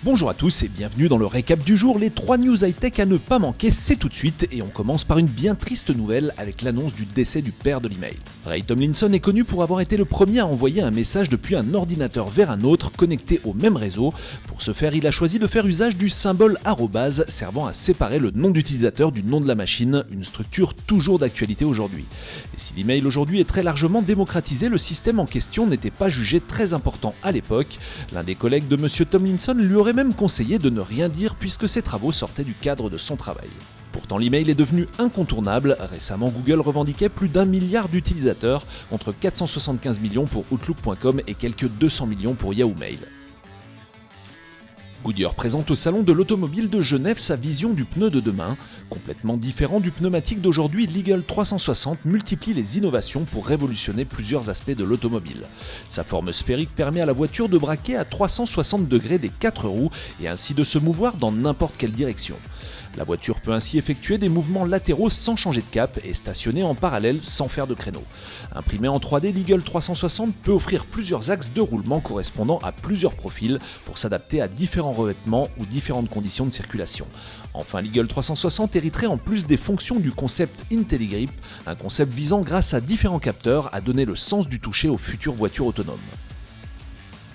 Bonjour à tous et bienvenue dans le récap du jour, les 3 news high-tech à ne pas manquer, c'est tout de suite et on commence par une bien triste nouvelle avec l'annonce du décès du père de l'email. Ray Tomlinson est connu pour avoir été le premier à envoyer un message depuis un ordinateur vers un autre connecté au même réseau. Pour ce faire, il a choisi de faire usage du symbole arrobase servant à séparer le nom d'utilisateur du nom de la machine, une structure toujours d'actualité aujourd'hui. Et si l'email aujourd'hui est très largement démocratisé, le système en question n'était pas jugé très important à l'époque. L'un des collègues de Monsieur Tomlinson lui aurait même conseillé de ne rien dire puisque ses travaux sortaient du cadre de son travail. Pourtant l'email est devenu incontournable, récemment Google revendiquait plus d'1 milliard d'utilisateurs contre 475 millions pour Outlook.com et quelques 200 millions pour Yahoo Mail. Goodyear présente au salon de l'automobile de Genève sa vision du pneu de demain. Complètement différent du pneumatique d'aujourd'hui, l'Eagle 360 multiplie les innovations pour révolutionner plusieurs aspects de l'automobile. Sa forme sphérique permet à la voiture de braquer à 360 degrés des 4 roues et ainsi de se mouvoir dans n'importe quelle direction. La voiture peut ainsi effectuer des mouvements latéraux sans changer de cap et stationner en parallèle sans faire de créneau. Imprimé en 3D, l'Eagle 360 peut offrir plusieurs axes de roulement correspondant à plusieurs profils pour s'adapter à différents revêtements ou différentes conditions de circulation. Enfin, l'Eagle 360 hériterait en plus des fonctions du concept IntelliGrip, un concept visant grâce à différents capteurs à donner le sens du toucher aux futures voitures autonomes.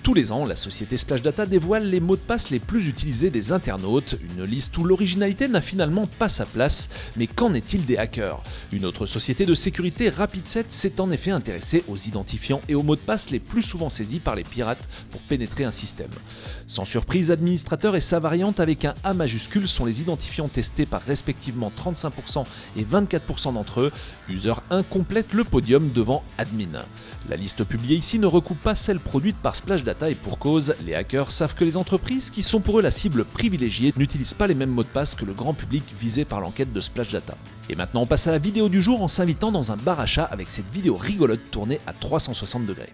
Tous les ans, la société Splash Data dévoile les mots de passe les plus utilisés des internautes, une liste où l'originalité n'a finalement pas sa place, mais qu'en est-il des hackers ? Une autre société de sécurité, Rapid7, s'est en effet intéressée aux identifiants et aux mots de passe les plus souvent saisis par les pirates pour pénétrer un système. Sans surprise, administrateur et sa variante avec un A majuscule sont les identifiants testés par respectivement 35% et 24% d'entre eux. User 1 complète le podium devant admin. La liste publiée ici ne recoupe pas celle produite par Splash Data et pour cause, les hackers savent que les entreprises qui sont pour eux la cible privilégiée n'utilisent pas les mêmes mots de passe que le grand public visé par l'enquête de Splash Data. Et maintenant on passe à la vidéo du jour en s'invitant dans un bar à chat avec cette vidéo rigolote tournée à 360 degrés.